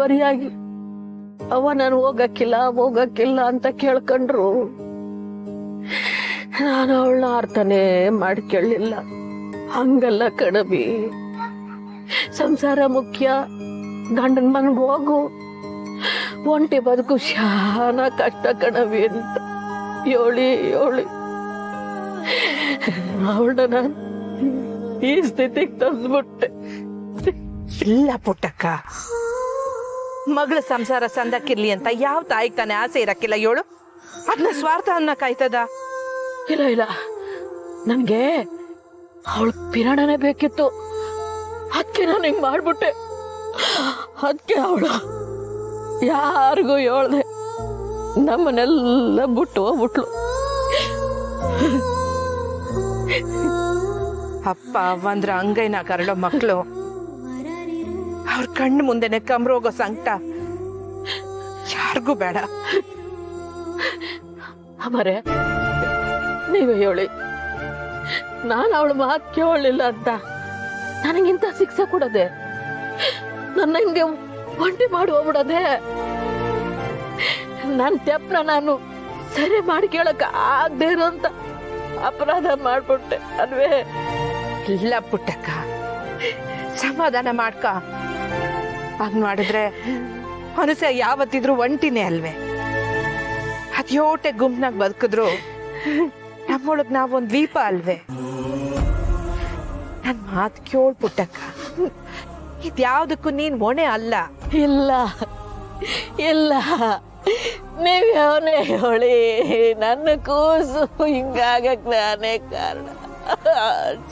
ಇಳುವರಿಯಾಗಿ ಅವ ನಾನು ಹೋಗಕ್ಕಿಲ್ಲ ಅಂತ ಕೇಳ್ಕೊಂಡ್ರು ನಾನು ಅವಳನ್ನ ಅರ್ಥನೇ ಮಾಡ್ಕೊಳ್ಳಿಲ್ಲ. ಹಂಗಲ್ಲ ಕಣಬಿ, ಸಂಸಾರ ಮುಖ್ಯ, ಗಂಡನ ಮನೆಗೆ ಹೋಗು, ಒಂಟಿ ಬದುಕು ಶಾನ ಕಷ್ಟ ಕಣಬಿ ಅಂತ ಹೇಳಿ ಅವಳನ್ನ ನಾನು ಈ ಸ್ಥಿತಿಗೆ ತಂದ್ಬಿಟ್ಟೆ. ಇಲ್ಲ ಪುಟ್ಟಕ್ಕ, ಮಗಳ ಸಂಸಾರ ಸಂದಕ್ಕಿರ್ಲಿ ಅಂತ ಯಾವ ತಾಯಿಗೆ ತಾನೇ ಆಸೆ ಇರಕ್ಕಿಲ್ಲ ಹೇಳು. ಅದನ್ನ ಸ್ವಾರ್ಥ ಅನ್ನಕ್ಕಾಯ್ತದ? ಇಲ್ಲ, ನನ್ಗೆ ಅವಳ ಪಿರಾಣನೇ ಬೇಕಿತ್ತು, ಅದಕ್ಕೆ ನಾನು ಹಿಂಗ್ ಮಾಡ್ಬಿಟ್ಟೆ. ಅದಕ್ಕೆ ಅವಳು ಯಾರಿಗೂ ಹೇಳ್ದೆ ನಮ್ಮನ್ನೆಲ್ಲ ಬಿಟ್ಟು ಹೋಗ್ಬಿಟ್ಲು. ಅಪ್ಪ ಅವಂದ್ರ ಅಂಗೈನ ಕರಳೋ ಮಕ್ಕಳು ಅವ್ರ ಕಣ್ಣು ಮುಂದೆನೆ ಕಮ್ರೋಗೋ ಸಂಕಟ ಯಾರಿಗೂ ಬೇಡ. ಅಮರೇ, ನೀವೇ ಹೇಳಿ, ನಾನು ಅವಳ ಮಾತು ಕೇಳಲಿಲ್ಲ ಅಂತ ನನಗಿಂತ ಶಿಕ್ಷೆ ಕೊಡದೆ, ನನ್ನ ಹಿಂಗೆ ಒಂಟಿ ಮಾಡಿ ಹೋಗ್ಬಿಡದೆ, ನನ್ನ ತೆಪ್ಪನ ನಾನು ಸರಿ ಮಾಡಿ ಕೇಳಕ್ ಆಗದೆ ಇರೋಂತ ಅಪರಾಧ ಮಾಡ್ಬಿಟ್ಟೆ ಅಲ್ವೇ? ಇಲ್ಲ ಪುಟ್ಟಕ್ಕ, ಸಮಾಧಾನ ಮಾಡ್ಕ. ಹಂಗ್ ಮಾಡಿದ್ರೆ ಮನಸ್ಸೆ ಯಾವತ್ತಿದ್ರು ಒಂಟಿನೇ ಅಲ್ವೇ? ಅದ್ಯೋಟೆ ಗುಂಪ್ನಾಗ ಬದುಕಿದ್ರು ನಮ್ಮೊಳಗ್ ನಾವೊಂದ್ ದ್ವೀಪ ಅಲ್ವೇ? ನನ್ ಮಾತ್ ಕೇಳ್ ಪುಟ್ಟಕ್ಕ, ಇದ್ಯಾವ್ದಕ್ಕೂ ನೀನ್ ಹೊಣೆ ಅಲ್ಲ. ಇಲ್ಲ, ನೀವ್ ಅವನೇ ಹೇಳಿ, ನನ್ನ ಕೂಸು ಹಿಂಗಾಗಕ್ ನಾನೇ ಕಾರಣ.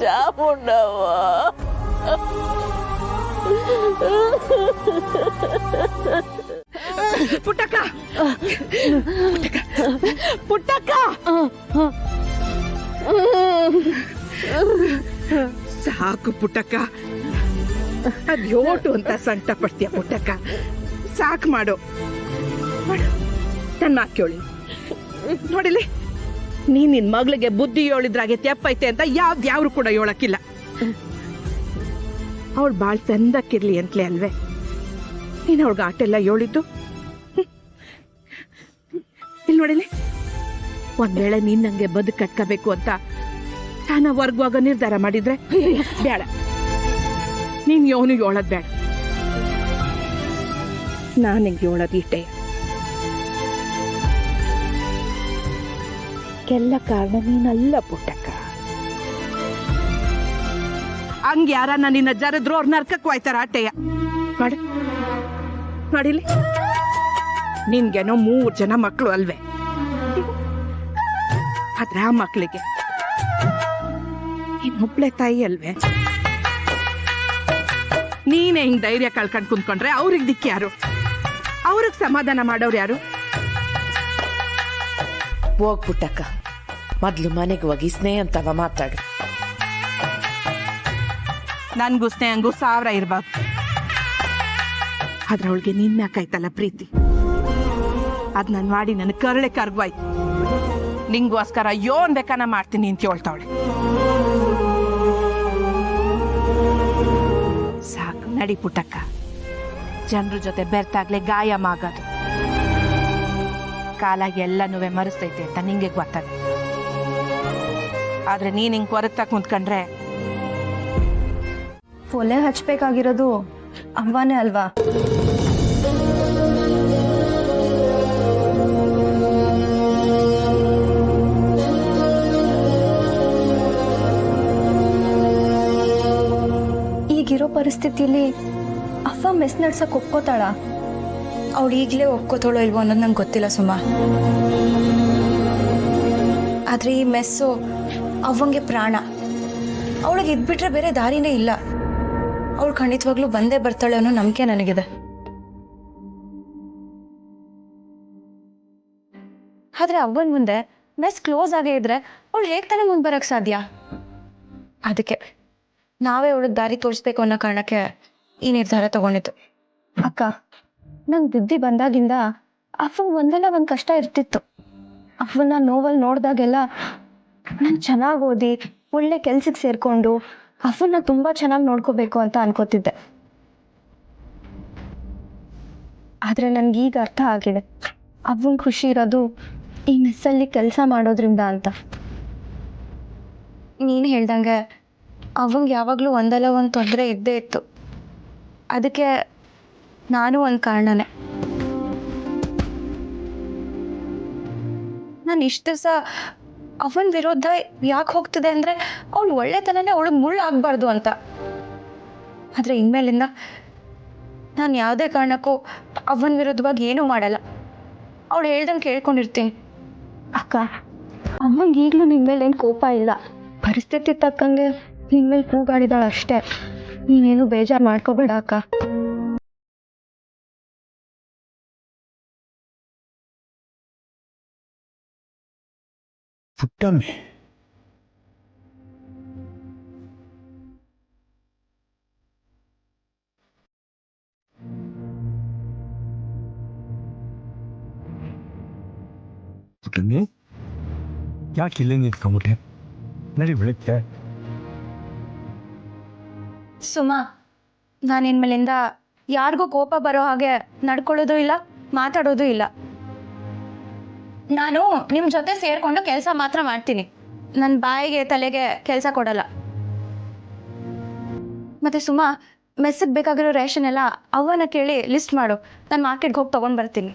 ಚಾಮುಂಡವ್ವ, ಪುಟ್ಟಕ್ಕ ಪುಟ್ಟಕ್ಕ, ಸಾಕು ಪುಟ್ಟಕ್ಕ, ಅದ್ಯೋಟು ಅಂತ ಸಂಕಟ ಪಡ್ತೀಯ ಪುಟ್ಟಕ್ಕ. ಸಾಕು ಮಾಡು. ನನ್ ಮಾತು ಕೇಳಿ ನೋಡಿಲಿ, ನೀನ್ ನಿನ್ ಮಗಳಿಗೆ ಬುದ್ಧಿ ಹೇಳಿದ್ರಾಗೆ ತೆಪ್ಪೈತೆ ಅಂತ ಯಾವ್ದ್ಯಾವ್ರು ಕೂಡ ಹೇಳಕ್ಕಿಲ್ಲ. ಅವಳು ಬಾಳ್ ಚಂದಕ್ಕಿರ್ಲಿ ಅಂತಲೇ ಅಲ್ವೇ ನೀನ್ ಅವಳ್ಗ ಆಟೆಲ್ಲ ಹೇಳಿದ್ದು? ಇಲ್ಲಿ ನೋಡಿಲಿ, ಒಂದ್ ವೇಳೆ ನೀನ್ ನಂಗೆ ಬದುಕು ಕಟ್ಕೋಬೇಕು ಅಂತ ನಾನು ವರ್ಗವಾಗ ನಿರ್ಧಾರ ಮಾಡಿದ್ರೆ ಬೇಡ, ನೀನ್ ಯೋನು ಹೇಳದ್ ಬೇಡ, ನಾನು ಹಿಂಗೆ ಹೇಳೋದು ಇಟ್ಟೆ. ಎಲ್ಲ ಕಾರಣ ನೀನಲ್ಲ ಪುಟ್ಟಕ್ಕ. ಹಂಗ ಯಾರ ನಿನ್ನ ಜರದ್ರು ಅವ್ರ ನರ್ಕಕ್ಕೆ ಹೋಯ್ತಾರ ಆಟೆಯ ಮಾಡಿಲಿ. ನಿನ್ಗೇನೋ 3 ಜನ ಮಕ್ಕಳು ಅಲ್ವೇ? ಆದ್ರೆ ಆ ಮಕ್ಕಳಿಗೆ ಇನ್ನೊಬ್ಳೆ ತಾಯಿ ಅಲ್ವೇ? ನೀನೇ ಹಿಂಗ್ ಧೈರ್ಯ ಕಳ್ಕೊಂಡ್ ಕುಂತ್ಕೊಂಡ್ರೆ ಅವ್ರಿಗೆ ದಿಕ್ಕಿ ಯಾರು? ಅವ್ರಿಗೆ ಸಮಾಧಾನ ಮಾಡೋರು ಯಾರು? ಹೋಗ್ಬಿಟ್ಟಕ್ಕ, ಮೊದ್ಲು ಮನೆಗೆ ಹೋಗಿ ಸ್ನೇಹ ಅಂತವ ಮಾತಾಡು. ನನ್ಗೂ ಸ್ನೇಹಂಗೂ 1000 ಇರ್ಬಾರ್ದು. ಆದ್ರೆ ಅವಳಿಗೆ ನಿನ್ಯಾಕಾಯ್ತಲ್ಲ ಪ್ರೀತಿ, ಅದ್ ನನ್ ಮಾಡಿ ನನ್ ಕರಳೆ ಕರ್ಗೋಯ್ತು. ನಿಂಗೋಸ್ಕರ ಯೋನ್ ಬೇಕಾನ ಮಾಡ್ತೀನಿ ಅಂತ ಹೇಳ್ತಾವಳೆ. ಸಾಕು ನಡಿ ಪುಟ್ಟಕ್ಕ, ಜನರ ಜೊತೆ ಬೆರ್ತಾಗ್ಲೆ ಗಾಯ ಮಾಗೋದು. ಕಾಲ ಎಲ್ಲನೂ ಮರೆಸ್ತೈತೆ ಅಂತ ನಿಂಗೆ ಗೊತ್ತದ. ಆದ್ರೆ ನೀನ್ ಹಿಂಗ್ ಕೊರಗ್ತಾ ಕುಂತ್ಕೊಂಡ್ರೆ ಒಲೆ ಹಚ್ಬೇಕಾಗಿರೋದು ಅವ್ವಾನೇ ಅಲ್ವಾ? ಈಗಿರೋ ಪರಿಸ್ಥಿತಿಲಿ ಅವ್ವ ಮೆಸ್ ನಡ್ಸಕ್ ಒಪ್ಕೋತಾಳ? ಅವಳು ಈಗಲೇ ಒಪ್ಕೋತಾಳೋ ಇಲ್ವೋ ಅನ್ನೋದು ನಂಗೆ ಗೊತ್ತಿಲ್ಲ ಸುಮಾ. ಆದ್ರೆ ಈ ಮೆಸ್ಸು ಅವ್ವಂಗೆ ಪ್ರಾಣ. ಅವಳಿಗೆ ಇದ್ಬಿಟ್ರೆ ಬೇರೆ ದಾರಿನೇ ಇಲ್ಲ. ಅವಳು ಖಂಡಿತವಾಗ್ಲೂ ಬಂದೇ ಬರ್ತಾಳೆ ಅನ್ನೋ ನಂಬಿಕೆ ನನಗಿದೆ. ಆದ್ರೆ ಅವ್ವನ ಮುಂದೆ ಮೆಸ್ ಕ್ಲೋಸ್ ಆಗೇ ಇದ್ರೆ ಅವಳು ಹೇಗೆ ತಾನೇ ಮುಂದೆ ಬರಕ್ ಸಾಧ್ಯ? ಅದಕ್ಕೆ ನಾವೇ ಅವಳಿಗೆ ದಾರಿ ತೋರಿಸ್ಬೇಕು ಅನ್ನೋ ಕಾರಣಕ್ಕೆ ಈ ನಿರ್ಧಾರ ತಗೊಂಡಿತ್ತು. ಅಕ್ಕ, ನಂಗೆ ಬುದ್ಧಿ ಬಂದಾಗಿಂದ ಅವ್ವ ಒಂದಲ್ಲ ಒಂದು ಕಷ್ಟ ಇರ್ತಿತ್ತು. ಅವ್ವನ್ನ ನೋವಲ್ಲಿ ನೋಡ್ದಾಗೆಲ್ಲ ನಾನು ಚೆನ್ನಾಗಿ ಓದಿ ಒಳ್ಳೆ ಕೆಲ್ಸಕ್ಕೆ ಸೇರ್ಕೊಂಡು ಅವ್ವನ್ನ ತುಂಬಾ ಚೆನ್ನಾಗಿ ನೋಡ್ಕೋಬೇಕು ಅಂತ ಅನ್ಕೋತಿದ್ದೆ. ಆದರೆ ನನಗೀಗ ಅರ್ಥ ಆಗಿದೆ ಅವ್ವನ ಖುಷಿ ಇರೋದು ಈ ಮೆಸ್ಸಲ್ಲಿ ಕೆಲಸ ಮಾಡೋದ್ರಿಂದ ಅಂತ. ನೀನು ಹೇಳ್ದಂಗೆ ಅವಂಗೆ ಯಾವಾಗಲೂ ಒಂದಲ್ಲ ಒಂದು ತೊಂದರೆ ಇದ್ದೇ ಇತ್ತು. ಅದಕ್ಕೆ ನಾನು ಒಂದು ಕಾರಣನೇ. ನಾನು ಇಷ್ಟು ದಿವಸ ಅವನ ವಿರೋಧ ಯಾಕೆ ಹೋಗ್ತಿದೆ ಅಂದರೆ ಅವಳು ಒಳ್ಳೆತನನೇ ಅವಳಿಗೆ ಮುಳ್ಳು ಆಗಬಾರ್ದು ಅಂತ. ಆದರೆ ಇನ್ಮೇಲಿಂದ ನಾನು ಯಾವುದೇ ಕಾರಣಕ್ಕೂ ಅವನ ವಿರುದ್ಧವಾಗಿ ಏನೂ ಮಾಡಲ್ಲ. ಅವಳು ಹೇಳ್ದಂಗೆ ಕೇಳ್ಕೊಂಡಿರ್ತೀನಿ. ಅಕ್ಕ, ಅಮ್ಮಂಗೆ ಈಗಲೂ ನಿಮ್ಮ ಮೇಲೆ ಏನು ಕೋಪ ಇಲ್ಲ. ಪರಿಸ್ಥಿತಿ ತಕ್ಕಂಗೆ ನಿಮ್ಮ ಮೇಲೆ ಕೂಗಾಡಿದಾಳೆ ಅಷ್ಟೇ. ನೀವೇನು ಬೇಜಾರು ಮಾಡ್ಕೋಬೇಡ ಅಕ್ಕ. ಪುಟ್ಟಮ್ಮೆ, ಪುಟ್ಟಮ್ಮೆ, ಯಾಕೆ ಇಲ್ಲೇ ನಿಂತ್ಕೊಂಬಿಟ್ಟೆ? ನಡಿ ಬೆಳಗ್ಗೆ. ಸುಮಾ, ನಾನು ಇನ್ಮೇಲಿಂದ ಯಾರಿಗೂ ಕೋಪ ಬರೋ ಹಾಗೆ ನಡ್ಕೊಳ್ಳೋದು ಇಲ್ಲ, ಮಾತಾಡೋದು ಇಲ್ಲ. ನಾನು ನಿಮ್ಮ ಜೊತೆ ಸೇರಿಕೊಂಡು ಕೆಲಸ ಮಾತ್ರ ಮಾಡ್ತೀನಿ. ನನ್ನ ಬಾಯಿಗೆ ತಲೆಗೆ ಕೆಲಸ ಕೊಡಲ್ಲ. ಮತ್ತು ಸುಮಾ, ಮೆಸ್ಸಿಗೆ ಬೇಕಾಗಿರೋ ರೇಷನ್ ಎಲ್ಲ ಅವನ್ನ ಕೇಳಿ ಲಿಸ್ಟ್ ಮಾಡು. ನಾನು ಮಾರ್ಕೆಟ್ಗೆ ಹೋಗಿ ತೊಗೊಂಡು ಬರ್ತೀನಿ.